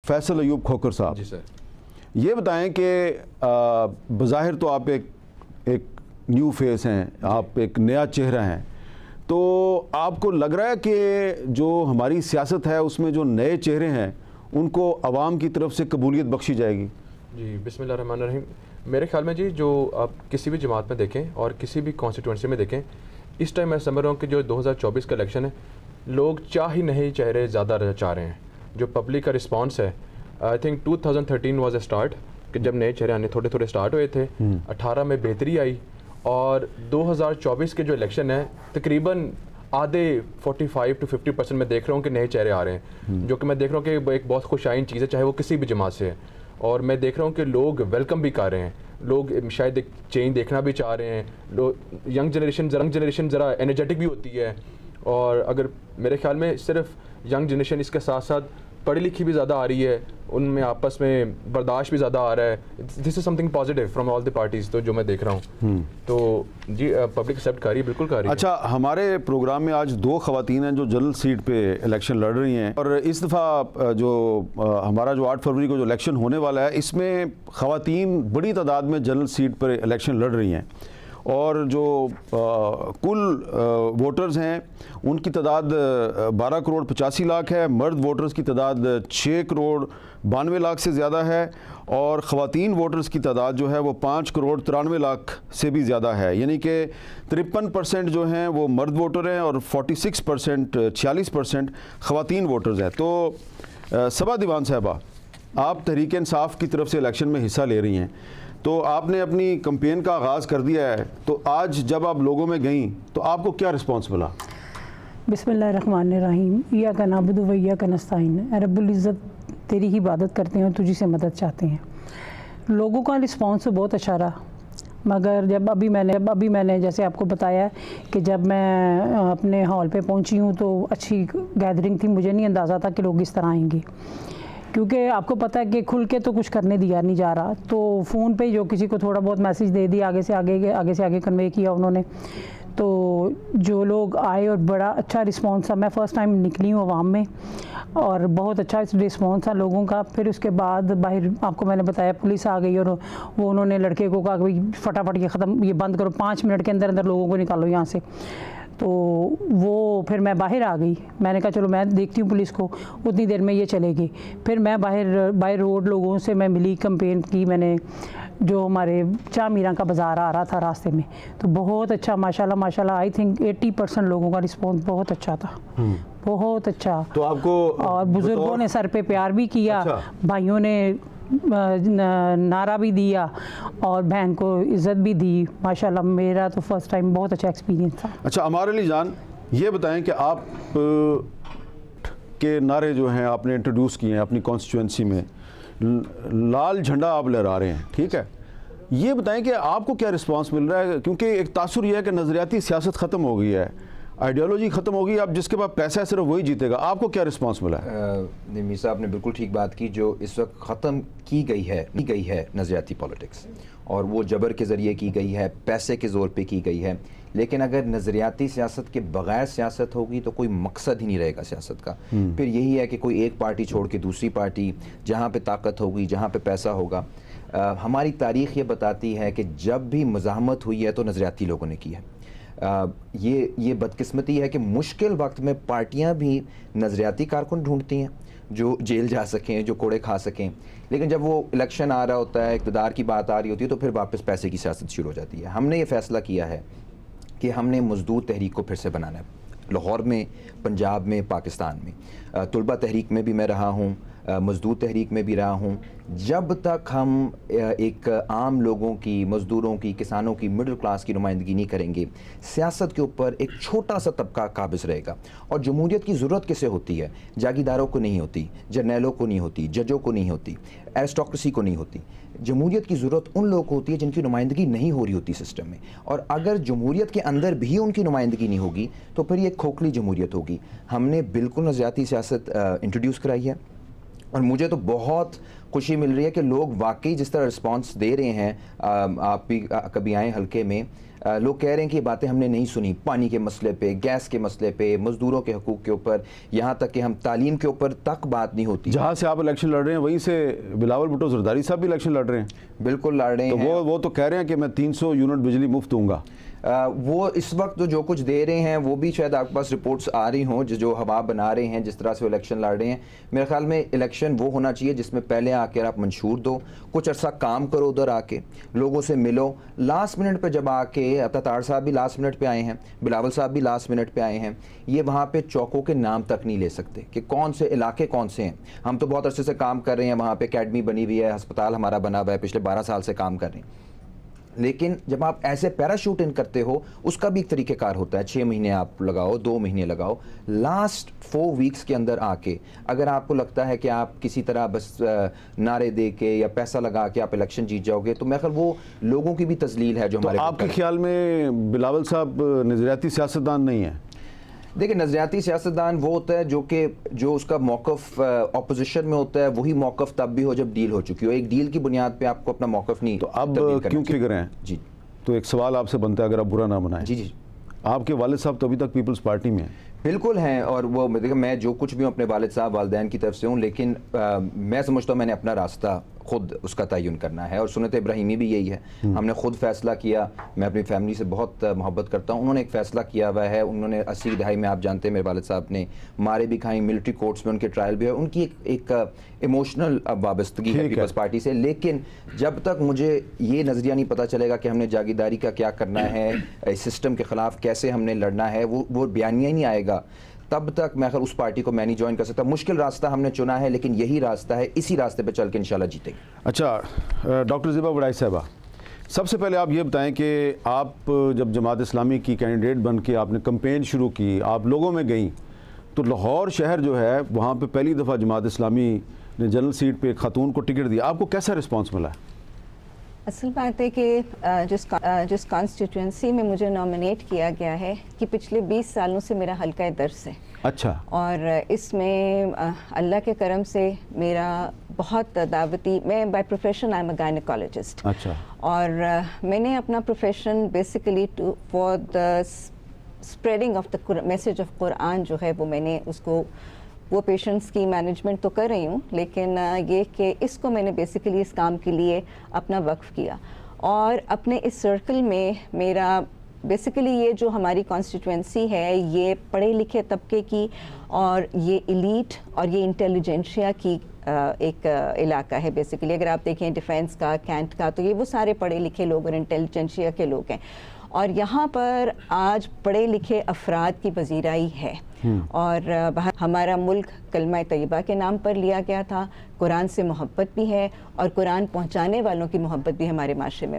फैसल अयूब खोखर साहब। जी सर। ये बताएं कि बज़ाहिर तो आप एक न्यू फेस हैं, आप एक नया चेहरा हैं, तो आपको लग रहा है कि जो हमारी सियासत है उसमें जो नए चेहरे हैं उनको आवाम की तरफ से कबूलियत बख्शी जाएगी? जी बिस्मिल्लाहिर्रहमानिर्रहीम। मेरे ख्याल में जी, जो आप किसी भी जमात में देखें और किसी भी कॉन्स्टिट्यूंसी में देखें, इस टाइम मैं समझ रहा हूँ कि जो 2024 का इलेक्शन है, लोग चाह ही नहीं चेहरे ज़्यादा चाह रहे हैं। जो पब्लिक का रिस्पांस है, I think 2013 was a start कि जब नए चेहरे आने थोड़े थोड़े स्टार्ट हुए थे। 18 में बेहतरी आई और 2024 के जो इलेक्शन है तकरीबन आधे 45 to 50% मैं देख रहा हूँ कि नए चेहरे आ रहे हैं, जो कि मैं देख रहा हूँ कि एक बहुत खुशाइन चीज़ है, चाहे वो किसी भी जमात से है। और मैं देख रहा हूँ कि लोग वेलकम भी कर रहे हैं, लोग शायद एक चेंज देखना भी चाह रहे हैं। लोग यंग जनरेशन ज़रा एनर्जेटिक भी होती है, और अगर मेरे ख्याल में सिर्फ यंग जनरेशन, इसके साथ साथ पढ़ी लिखी भी ज़्यादा आ रही है, उनमें आपस में बर्दाश्त भी ज़्यादा आ रहा है। This is something positive from all the parties, तो जो मैं देख रहा हूँ तो जी पब्लिक एक्सेप्ट कर रही है, बिल्कुल कर रही है। अच्छा, हमारे प्रोग्राम में आज 2 ख़वातीन हैं जो जनरल सीट पे इलेक्शन लड़ रही हैं, और इस दफ़ा जो हमारा जो 8 फरवरी को जो इलेक्शन होने वाला है, इसमें ख़वातीन बड़ी तादाद में जनरल सीट पर इलेक्शन लड़ रही हैं, और जो कुल वोटर्स हैं उनकी तादाद 12 करोड़ 85 लाख है, मर्द वोटर्स की तादाद 6 करोड़ 92 लाख से ज़्यादा है, और ख़वातीन वोटर्स की तादाद जो है वो 5 करोड़ 93 लाख से भी ज़्यादा है। यानी कि 53% जो हैं वो मर्द वोटर हैं और 46% ख़वातीन वोटर्स हैं। तो सबा दीवान साहबा, आप तहरीक इंसाफ की तरफ से इलेक्शन में हिस्सा ले रही हैं, तो आपने अपनी कैंपेन का आगाज़ कर दिया है, तो आज जब आप लोगों में गईं तो आपको क्या रिस्पांस मिला? बिस्मिल्लाहिर्रहमानिर्रहीम। इय्याका नअबुदु व इय्याका नस्तईन। रब्बुल इज़्ज़त, तेरी ही इबादत करते हैं, तुझी से मदद चाहते हैं। लोगों का रिस्पांस तो बहुत अच्छा रहा, मगर जब अभी मैंने जैसे आपको बताया कि जब मैं अपने हॉल पे पहुंची हूं तो अच्छी गैदरिंग थी, मुझे नहीं अंदाज़ा था कि लोग इस तरह आएंगे, क्योंकि आपको पता है कि खुल के तो कुछ करने दिया नहीं जा रहा। तो फ़ोन पे जो किसी को थोड़ा बहुत मैसेज दे दिया, आगे से आगे कन्वे किया उन्होंने, तो जो लोग आए और बड़ा अच्छा रिस्पांस था। मैं फ़र्स्ट टाइम निकली हूँ अवाम में और बहुत अच्छा रिस्पांस था लोगों का। फिर उसके बाद बाहर आपको मैंने बताया पुलिस आ गई और वो उन्होंने लड़के को कहा कि फटाफट ये ख़त्म, ये बंद करो, 5 मिनट के अंदर लोगों को निकालो यहाँ से। तो वो फिर मैं बाहर आ गई, मैंने कहा चलो मैं देखती हूँ पुलिस को, उतनी देर में ये चलेगी। फिर मैं बाहर रोड लोगों से मैं मिली, कंपेन की मैंने। जो हमारे चाह मीरा का बाज़ार आ रहा था रास्ते में, तो बहुत अच्छा माशाल्लाह आई थिंक 80% लोगों का रिस्पॉन्स बहुत अच्छा था, बहुत अच्छा। तो आपको और बुज़ुर्गों ने सर पे प्यार भी किया, अच्छा। भाइयों ने नारा भी दिया और बहन को इज़्ज़त भी दी। माशाल्लाह मेरा तो फर्स्ट टाइम बहुत अच्छा एक्सपीरियंस था। अच्छा, अमार अली जान, ये बताएं कि आप के नारे जो हैं आपने इंट्रोड्यूस किए हैं अपनी कॉन्स्टिट्यूंसी में, लाल झंडा आप लहरा रहे हैं, ठीक है, ये बताएं कि आपको क्या रिस्पांस मिल रहा है? क्योंकि एक तासुर यह है कि नज़रियाती सियासत ख़त्म हो गई है, आइडियोलॉजी ख़त्म हो गई, अब जिसके पास पैसा है सिर्फ वही जीतेगा। आपको क्या रिस्पांस मिला है? मीर साहब ने बिल्कुल ठीक बात की। जो इस वक्त ख़त्म की गई है नज़रियाती पॉलिटिक्स, और वो जबर के ज़रिए की गई है, पैसे के ज़ोर पे की गई है। लेकिन अगर नज़रियाती सियासत के बगैर सियासत होगी तो कोई मकसद ही नहीं रहेगा सियासत का। फिर यही है कि कोई एक पार्टी छोड़ के दूसरी पार्टी, जहाँ पे ताकत होगी, जहाँ पे पैसा होगा। हमारी तारीख़ ये बताती है कि जब भी मज़ाहमत हुई है तो नज़रियाती लोगों ने की है। ये बदकिस्मती है कि मुश्किल वक्त में पार्टियां भी नज़रियाती कारकुन ढूंढती हैं जो जेल जा सकें, जो कोड़े खा सकें, लेकिन जब वो इलेक्शन आ रहा होता है, इक़्तिदार की बात आ रही होती है, तो फिर वापस पैसे की सियासत शुरू हो जाती है। हमने ये फ़ैसला किया है कि हमने मज़दूर तहरीक को फिर से बनाना है, लाहौर में, पंजाब में, पाकिस्तान में। तुलबा तहरीक में भी मैं रहा हूँ, मज़दूर तहरीक में भी रहा हूँ। जब तक हम एक आम लोगों की, मज़दूरों की, किसानों की, मिडिल क्लास की नुमाइंदगी नहीं करेंगे, सियासत के ऊपर एक छोटा सा तबका काबिज़ रहेगा। और जमहूरियत की ज़रूरत किसे होती है? जागीरदारों को नहीं होती, जर्नैलों को नहीं होती, जजों को नहीं होती, एरिस्टोक्रेसी को नहीं होती। जमहूरियत की ज़रूरत उन लोगों को होती है जिनकी नुमाइंदगी नहीं हो रही होती सिस्टम में। और अगर जमहूरियत के अंदर भी उनकी नुमाइंदगी नहीं होगी तो फिर ये खोखली जमहूरियत होगी। हमने बिल्कुल नज़रियाती सियासत इंट्रोड्यूस कराई है। और मुझे तो बहुत खुशी मिल रही है कि लोग वाकई जिस तरह रिस्पांस दे रहे हैं, आप भी कभी आए हल्के में, लोग कह रहे हैं कि ये बातें हमने नहीं सुनी, पानी के मसले पे, गैस के मसले पे, मजदूरों के हकूक़ के ऊपर, यहाँ तक कि हम तालीम के ऊपर तक बात नहीं होती। जहाँ से आप इलेक्शन लड़ रहे हैं वहीं से बिलावल भुट्टो जरदारी साहब भी इलेक्शन लड़ रहे हैं। बिल्कुल लड़ रहे हैं। तो वो तो कह रहे हैं कि मैं 300 यूनिट बिजली मुफ्त दूंगा। वो इस वक्त जो कुछ दे रहे हैं वो भी शायद आपके पास रिपोर्ट्स आ रही हों, जो हवा बना रहे हैं, जिस तरह से वो इलेक्शन लड़ रहे हैं। मेरे ख्याल में इलेक्शन वो होना चाहिए जिसमें पहले आकर आप मंशूर दो, कुछ अरसा काम करो, उधर आके लोगों से मिलो। लास्ट मिनट पे जब आके, अतातार साहब भी लास्ट मिनट पे आए हैं, बिलावल साहब भी लास्ट मिनट पे आए हैं, ये वहाँ पे चौकों के नाम तक नहीं ले सकते कि कौन से इलाके कौन से हैं। हम तो बहुत अरसे से काम कर रहे हैं, वहाँ पे अकेडमी बनी हुई है, अस्पताल हमारा बना हुआ है, पिछले 12 साल से काम कर रहे हैं। लेकिन जब आप ऐसे पैराशूट इन करते हो, उसका भी एक तरीक़ेकार होता है। 6 महीने आप लगाओ, 2 महीने लगाओ, लास्ट 4 वीक्स के अंदर आके अगर आपको लगता है कि आप किसी तरह बस नारे दे के या पैसा लगा के आप इलेक्शन जीत जाओगे, तो मैं ख्याल वो लोगों की भी तजलील है जो हमारे। तो आपके ख्याल में बिलावल साहब नज़रियाती सियासतदान नहीं है? देखिए, नज़रियाती सियासतदान वो होता है जो उसका मौक़िफ़ अपोजिशन में होता है, वही मौक़िफ़ तब भी हो जब डील हो चुकी हो। एक डील की बुनियाद पे आपको अपना मौक़िफ़ नहीं। तो अब क्यों फिक्र हैं? जी, तो एक सवाल आपसे बनता है, अगर आप बुरा ना बनाएं। जी जी, आपके वालिद साहब तो अभी तक पीपल्स पार्टी में हैं। बिल्कुल हैं, और वो देखिए, मैं जो कुछ भी हूँ अपने वालिद साहब वालिदैन की तरफ से हूँ, लेकिन मैं समझता हूँ मैंने अपना रास्ता खुद उसका तयन करना है, और सुन्नत इब्राहिमी भी यही है। हमने खुद फैसला किया। मैं अपनी फैमिली से बहुत मोहब्बत करता हूँ, उन्होंने एक फ़ैसला किया हुआ है। उन्होंने 80 दहाई में, आप जानते हैं, मेरे वालिद साहब ने मारे भी खाई, मिलिट्री कोर्ट्स में उनके ट्रायल भी है। उनकी एक इमोशनल वाबस्तगी है पीपल्स पार्टी से। लेकिन जब तक मुझे ये नज़रिया नहीं पता चलेगा कि हमने जागीरदारी का क्या करना है, इस सिस्टम के ख़िलाफ़ कैसे हमने लड़ना है, वो बयानिया ही नहीं आएगा, तब तक मैं उस पार्टी को मैं नहीं ज्वाइन कर सकता। मुश्किल रास्ता हमने चुना है, लेकिन यही रास्ता है, इसी रास्ते पे चल के इंशाल्लाह जीतेंगे। अच्छा, डॉक्टर ज़िबा बड़ाई साहबा, सबसे पहले आप ये बताएं कि आप जब जमात इस्लामी की कैंडिडेट बन के आपने कैंपेन शुरू की, आप लोगों में गई, तो लाहौर शहर जो है वहाँ पे पहली दफ़ा जमात इस्लामी ने जनरल सीट पे एक खातून को टिकट दिया। आपको कैसा रिस्पांस मिला? असल बात है कि जिस कॉन्स्टिट्यूंसी में मुझे नॉमिनेट किया गया है कि पिछले 20 सालों से मेरा हल्का दर्स है। अच्छा। और इसमें अल्लाह के करम से मेरा बहुत दावती, मैं by profession I am a gynaecologist. अच्छा। और मैंने अपना profession basically for the spreading of the message of Quran जो है, वो मैंने उसको, वो पेशेंट्स की मैनेजमेंट तो कर रही हूँ, लेकिन ये कि इसको मैंने बेसिकली इस काम के लिए अपना वक्फ किया। और अपने इस सर्कल में मेरा बेसिकली ये जो हमारी कॉन्स्टिट्यूंसी है, ये पढ़े लिखे तबके की और ये एलीट और ये इंटेलिजेंशिया की एक इलाका है। बेसिकली अगर आप देखें डिफेंस का, कैंट का, तो ये वो सारे पढ़े लिखे लोग और इंटेलिजेंशिया के लोग हैं। और यहाँ पर आज पढ़े लिखे अफराद की वज़ीराई है। और हमारा मुल्क कलमा तैयबा के नाम पर लिया गया था। कुरान से मोहब्बत भी है और कुरान पहुँचाने वालों की मोहब्बत भी हमारे माशरे में